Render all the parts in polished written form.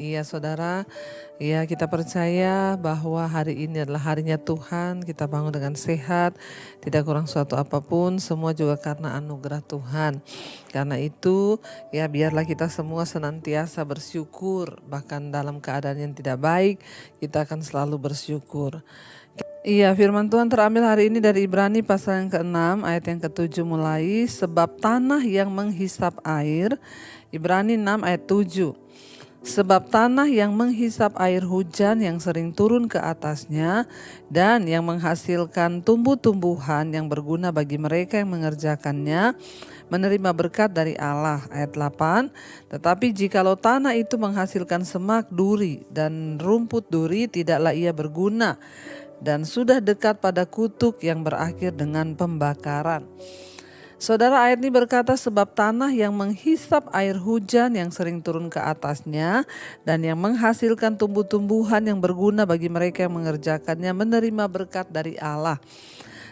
Iya saudara, ya kita percaya bahwa hari ini adalah harinya Tuhan, kita bangun dengan sehat, tidak kurang suatu apapun, semua juga karena anugerah Tuhan. Karena itu, ya biarlah kita semua senantiasa bersyukur, bahkan dalam keadaan yang tidak baik, kita akan selalu bersyukur. Iya, firman Tuhan terambil hari ini dari Ibrani pasal yang ke-6 ayat yang ke-7 mulai, sebab tanah yang menghisap air, Ibrani 6 ayat 7. Sebab tanah yang menghisap air hujan yang sering turun ke atasnya dan yang menghasilkan tumbuh-tumbuhan yang berguna bagi mereka yang mengerjakannya, menerima berkat dari Allah. Ayat 8. Tetapi jikalau tanah itu menghasilkan semak duri dan rumput duri, tidaklah ia berguna dan sudah dekat pada kutuk yang berakhir dengan pembakaran. Saudara, ayat ini berkata sebab tanah yang menghisap air hujan yang sering turun ke atasnya dan yang menghasilkan tumbuh-tumbuhan yang berguna bagi mereka yang mengerjakannya, menerima berkat dari Allah.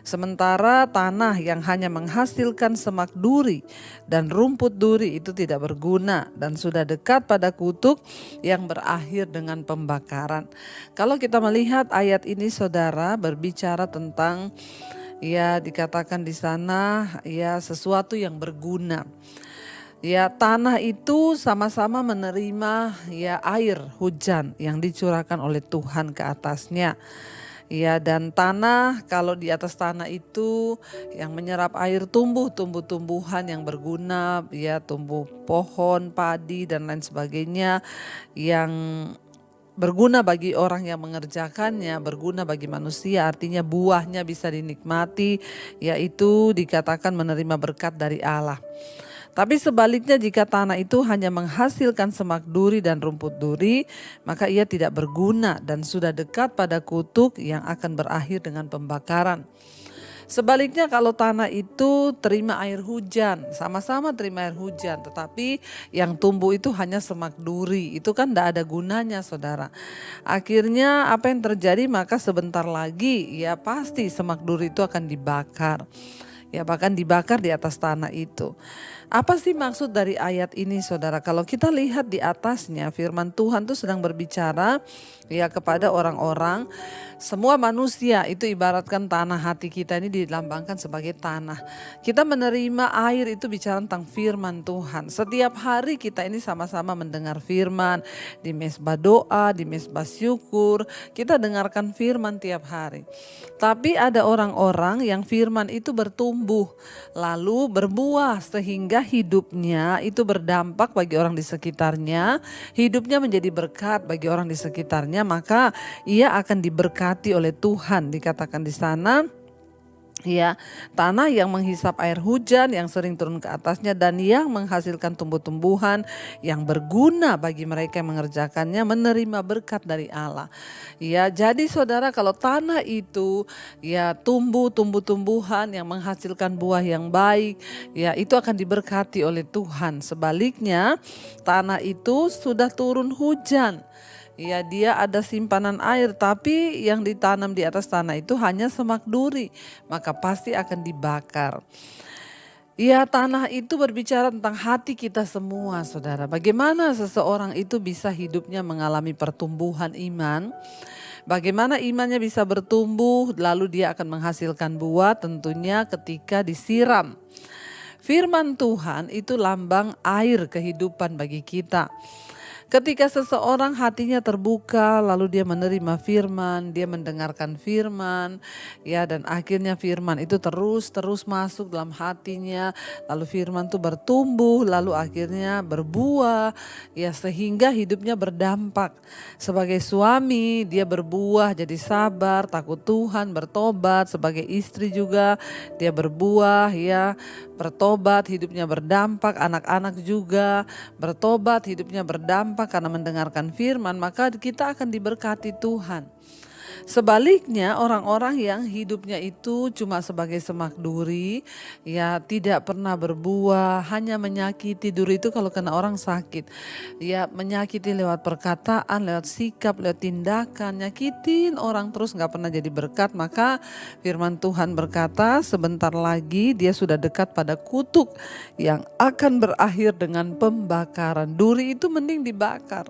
Sementara tanah yang hanya menghasilkan semak duri dan rumput duri itu tidak berguna dan sudah dekat pada kutuk yang berakhir dengan pembakaran. Kalau kita melihat ayat ini saudara berbicara tentang ya dikatakan di sana ya sesuatu yang berguna. Ya tanah itu sama-sama menerima ya air hujan yang dicurahkan oleh Tuhan ke atasnya. Ya dan tanah, kalau di atas tanah itu yang menyerap air tumbuh tumbuhan yang berguna, ya tumbuh pohon, padi dan lain sebagainya yang berguna bagi orang yang mengerjakannya, berguna bagi manusia, artinya buahnya bisa dinikmati, yaitu dikatakan menerima berkat dari Allah. Tapi sebaliknya jika tanah itu hanya menghasilkan semak duri dan rumput duri, maka ia tidak berguna dan sudah dekat pada kutuk yang akan berakhir dengan pembakaran. Sebaliknya kalau tanah itu terima air hujan, sama-sama terima air hujan, tetapi yang tumbuh itu hanya semak duri, itu kan tidak ada gunanya saudara. Akhirnya apa yang terjadi, maka sebentar lagi ya pasti semak duri itu akan dibakar. Ya bahkan dibakar di atas tanah itu. Apa sih maksud dari ayat ini saudara? Kalau kita lihat di atasnya firman Tuhan itu sedang berbicara ya kepada orang-orang, semua manusia itu ibaratkan tanah, hati kita ini dilambangkan sebagai tanah. Kita menerima air itu bicara tentang firman Tuhan. Setiap hari kita ini sama-sama mendengar firman, di mesbah doa, di mesbah syukur, kita dengarkan firman tiap hari. Tapi ada orang-orang yang firman itu bertumbuh, lalu berbuah sehingga hidupnya itu berdampak bagi orang di sekitarnya, hidupnya menjadi berkat bagi orang di sekitarnya, maka ia akan diberkati oleh Tuhan. Dikatakan di sana, ya, tanah yang menghisap air hujan yang sering turun ke atasnya dan yang menghasilkan tumbuh-tumbuhan yang berguna bagi mereka yang mengerjakannya, menerima berkat dari Allah. Ya, jadi saudara, kalau tanah itu ya tumbuh-tumbuhan yang menghasilkan buah yang baik, ya itu akan diberkati oleh Tuhan. Sebaliknya, tanah itu sudah turun hujan, ya dia ada simpanan air, tapi yang ditanam di atas tanah itu hanya semak duri, maka pasti akan dibakar. Ya tanah itu berbicara tentang hati kita semua saudara. Bagaimana seseorang itu bisa hidupnya mengalami pertumbuhan iman, bagaimana imannya bisa bertumbuh, lalu dia akan menghasilkan buah tentunya ketika disiram. Firman Tuhan itu lambang air kehidupan bagi kita. Ketika seseorang hatinya terbuka, lalu dia menerima firman, dia mendengarkan firman, ya dan akhirnya firman itu terus masuk dalam hatinya, lalu firman itu bertumbuh, lalu akhirnya berbuah, ya sehingga hidupnya berdampak. Sebagai suami, dia berbuah jadi sabar, takut Tuhan, bertobat. Sebagai istri juga, dia berbuah, ya bertobat, hidupnya berdampak. Anak-anak juga bertobat, hidupnya berdampak karena mendengarkan firman, maka kita akan diberkati Tuhan. Sebaliknya orang-orang yang hidupnya itu cuma sebagai semak duri, ya tidak pernah berbuah, hanya menyakiti. Duri itu kalau kena orang sakit, ya menyakiti lewat perkataan, lewat sikap, lewat tindakan, nyakitin orang terus gak pernah jadi berkat. Maka firman Tuhan berkata sebentar lagi dia sudah dekat pada kutuk yang akan berakhir dengan pembakaran. Duri itu mending dibakar.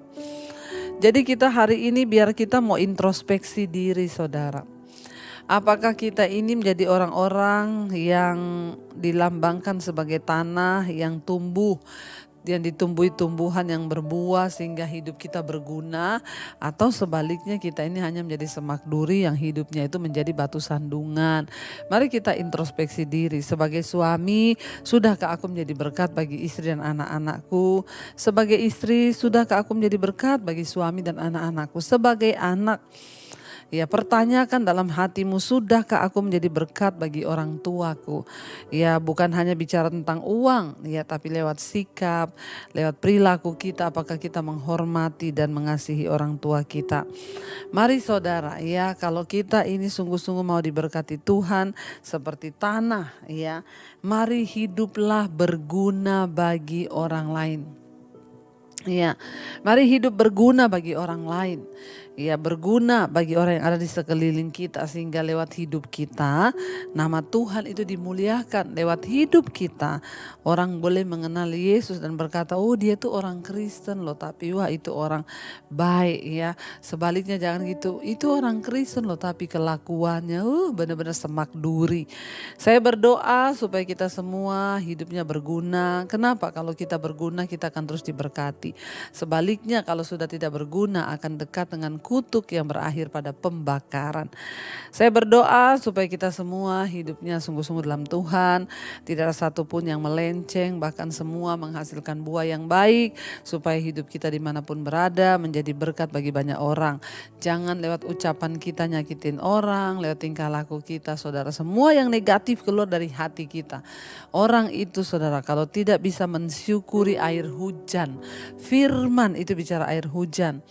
Jadi kita hari ini biar kita mau introspeksi diri saudara. Apakah kita ini menjadi orang-orang yang dilambangkan sebagai tanah yang tumbuh, yang ditumbuhi tumbuhan yang berbuah sehingga hidup kita berguna, atau sebaliknya kita ini hanya menjadi semak duri yang hidupnya itu menjadi batu sandungan. Mari kita introspeksi diri. Sebagai suami, sudahkah aku menjadi berkat bagi istri dan anak-anakku? Sebagai istri, sudahkah aku menjadi berkat bagi suami dan anak-anakku? Sebagai anak, ya, pertanyakan dalam hatimu, sudahkah aku menjadi berkat bagi orang tuaku? Ya, bukan hanya bicara tentang uang, ya, tapi lewat sikap, lewat perilaku kita, apakah kita menghormati dan mengasihi orang tua kita. Mari saudara, ya, kalau kita ini sungguh-sungguh mau diberkati Tuhan seperti tanah, ya, mari hiduplah berguna bagi orang lain. Ya, mari hidup berguna bagi orang lain. Ya, berguna bagi orang yang ada di sekeliling kita, sehingga lewat hidup kita nama Tuhan itu dimuliakan. Lewat hidup kita orang boleh mengenal Yesus dan berkata, oh dia tuh orang Kristen loh, tapi wah itu orang baik ya. Sebaliknya jangan gitu, itu orang Kristen loh tapi kelakuannya benar-benar semak duri. Saya berdoa supaya kita semua hidupnya berguna. Kenapa? Kalau kita berguna kita akan terus diberkati. Sebaliknya kalau sudah tidak berguna akan dekat dengan kutuk yang berakhir pada pembakaran. Saya berdoa supaya kita semua hidupnya sungguh-sungguh dalam Tuhan. Tidak ada satupun yang melenceng, bahkan semua menghasilkan buah yang baik. Supaya hidup kita dimanapun berada menjadi berkat bagi banyak orang. Jangan lewat ucapan kita nyakitin orang, lewat tingkah laku kita saudara. Semua yang negatif keluar dari hati kita. Orang itu saudara kalau tidak bisa mensyukuri air hujan. Firman itu bicara air hujan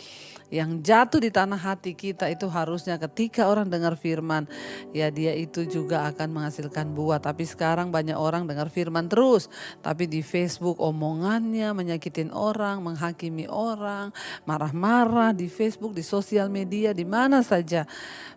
yang jatuh di tanah hati kita, itu harusnya ketika orang dengar firman, ya dia itu juga akan menghasilkan buah. Tapi sekarang banyak orang dengar firman terus, tapi di Facebook omongannya menyakitin orang, menghakimi orang, marah-marah di Facebook, di sosial media, di mana saja.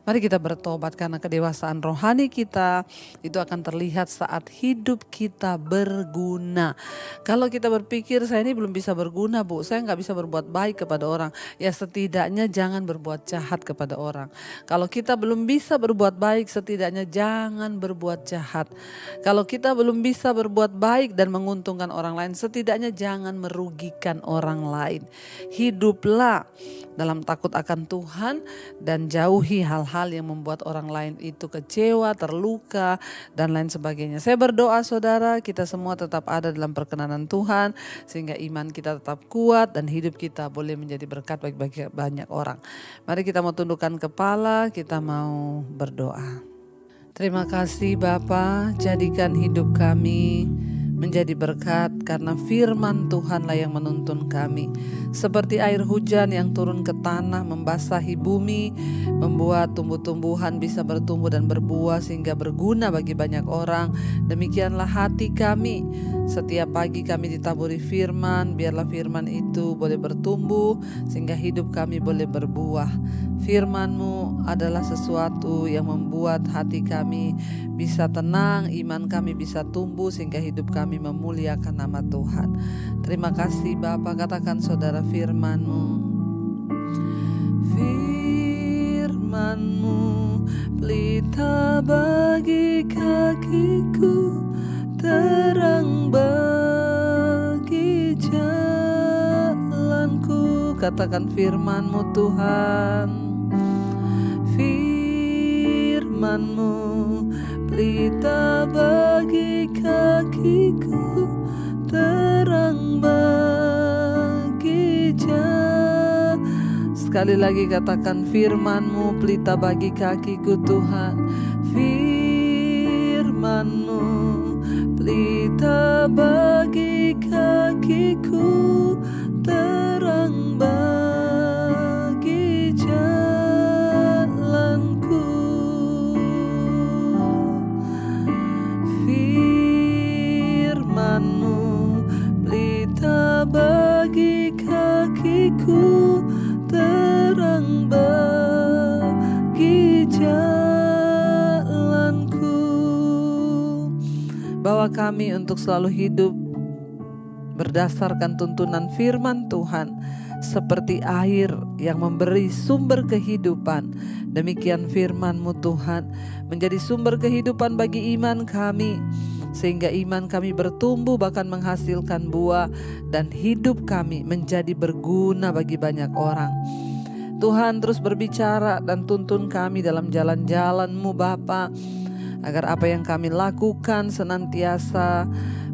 Mari kita bertobat karena kedewasaan rohani kita itu akan terlihat saat hidup kita berguna. Kalau kita berpikir saya ini belum bisa berguna Bu, saya nggak bisa berbuat baik kepada orang, ya setidaknya jangan berbuat jahat kepada orang. Kalau kita belum bisa berbuat baik, setidaknya jangan berbuat jahat. Kalau kita belum bisa berbuat baik dan menguntungkan orang lain, setidaknya jangan merugikan orang lain. Hiduplah dalam takut akan Tuhan dan jauhi hal-hal yang membuat orang lain itu kecewa, terluka, dan lain sebagainya. Saya berdoa saudara, kita semua tetap ada dalam perkenanan Tuhan, sehingga iman kita tetap kuat dan hidup kita boleh menjadi berkat bagi banyak orang. Mari kita mau tundukkan kepala, kita mau berdoa. Terima kasih Bapa, jadikan hidup kami menjadi berkat karena firman Tuhanlah yang menuntun kami. Seperti air hujan yang turun ke tanah membasahi bumi, membuat tumbuh-tumbuhan bisa bertumbuh dan berbuah sehingga berguna bagi banyak orang. Demikianlah hati kami. Setiap pagi kami ditaburi firman, biarlah firman itu boleh bertumbuh sehingga hidup kami boleh berbuah. Firman-Mu adalah sesuatu yang membuat hati kami bisa tenang, iman kami bisa tumbuh sehingga hidup kami memuliakan nama Tuhan. Terima kasih Bapa, katakan saudara firman-Mu. Firman-Mu pelita bagi kakiku, terang bagi jalanku. Katakan firman-Mu Tuhan. Firman-Mu pelita bagi kakiku, terang bagi jalan. Sekali lagi katakan firman-Mu pelita bagi kakiku Tuhan. Firman-Mu pelita bagi kakiku, terang bagi jalanku. Firman-Mu pelita bagi kakiku, terang bagi jalanku. Bawa kami untuk selalu hidup berdasarkan tuntunan firman Tuhan, seperti air yang memberi sumber kehidupan. Demikian firman-Mu Tuhan, menjadi sumber kehidupan bagi iman kami, sehingga iman kami bertumbuh bahkan menghasilkan buah, dan hidup kami menjadi berguna bagi banyak orang. Tuhan terus berbicara dan tuntun kami dalam jalan-jalan-Mu Bapa, agar apa yang kami lakukan senantiasa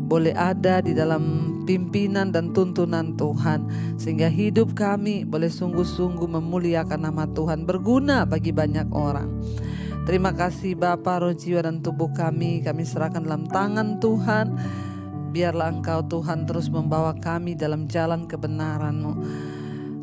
boleh ada di dalam pimpinan dan tuntunan Tuhan, sehingga hidup kami boleh sungguh-sungguh memuliakan nama Tuhan, berguna bagi banyak orang. Terima kasih Bapa, roh, jiwa, dan tubuh kami serahkan dalam tangan Tuhan. Biarlah Engkau Tuhan terus membawa kami dalam jalan kebenaran-Mu.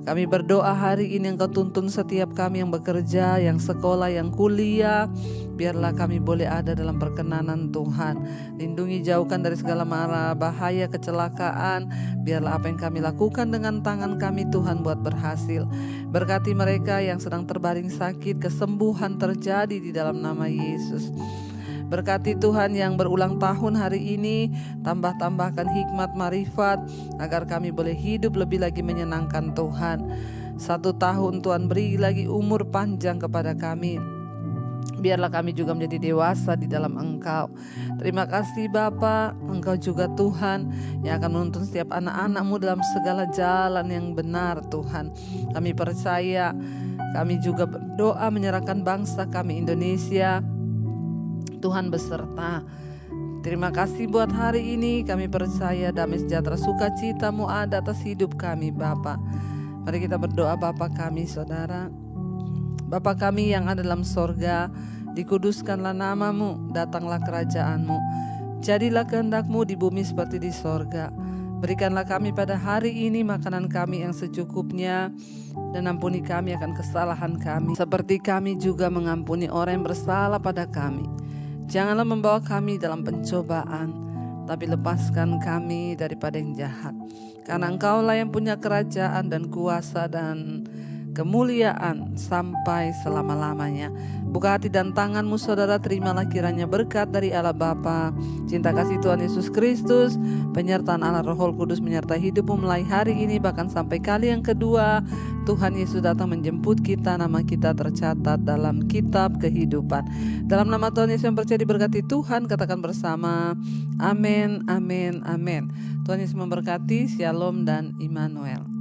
Kami berdoa hari ini Engkau tuntun setiap kami yang bekerja, yang sekolah, yang kuliah. Biarlah kami boleh ada dalam perkenanan Tuhan. Lindungi, jauhkan dari segala mara bahaya, kecelakaan. Biarlah apa yang kami lakukan dengan tangan kami Tuhan buat berhasil. Berkati mereka yang sedang terbaring sakit, kesembuhan terjadi di dalam nama Yesus. Berkati Tuhan yang berulang tahun hari ini, tambahkan hikmat marifat agar kami boleh hidup lebih lagi menyenangkan Tuhan. 1 tahun Tuhan beri lagi umur panjang kepada kami. Biarlah kami juga menjadi dewasa di dalam Engkau. Terima kasih Bapa, Engkau juga Tuhan yang akan menuntun setiap anak-anak-Mu dalam segala jalan yang benar Tuhan. Kami percaya, kami juga berdoa menyerahkan bangsa kami Indonesia, Tuhan beserta. Terima kasih buat hari ini. Kami percaya damai sejahtera sukacita-Mu ada atas hidup kami Bapa. Mari kita berdoa. Bapa kami, Saudara. Bapa kami yang ada dalam sorga, dikuduskanlah nama-Mu, datanglah kerajaan-Mu, jadilah kehendak-Mu di bumi seperti di sorga. Berikanlah kami pada hari ini makanan kami yang secukupnya, dan ampuni kami akan kesalahan kami, seperti kami juga mengampuni orang yang bersalah pada kami. Janganlah membawa kami dalam pencobaan, tapi lepaskan kami daripada yang jahat. Karena Engkaulah yang punya kerajaan dan kuasa dan kemuliaan sampai selama-lamanya. Buka hati dan tangan-Mu Saudara, terimalah kiranya berkat dari Allah Bapa, cinta kasih Tuhan Yesus Kristus, penyertaan Allah Roh Kudus menyertai hidupmu mulai hari ini bahkan sampai kali yang kedua Tuhan Yesus datang menjemput kita, nama kita tercatat dalam kitab kehidupan. Dalam nama Tuhan Yesus yang percaya diberkati Tuhan, katakan bersama, amin, amin, amin. Tuhan Yesus memberkati. Shalom dan Immanuel.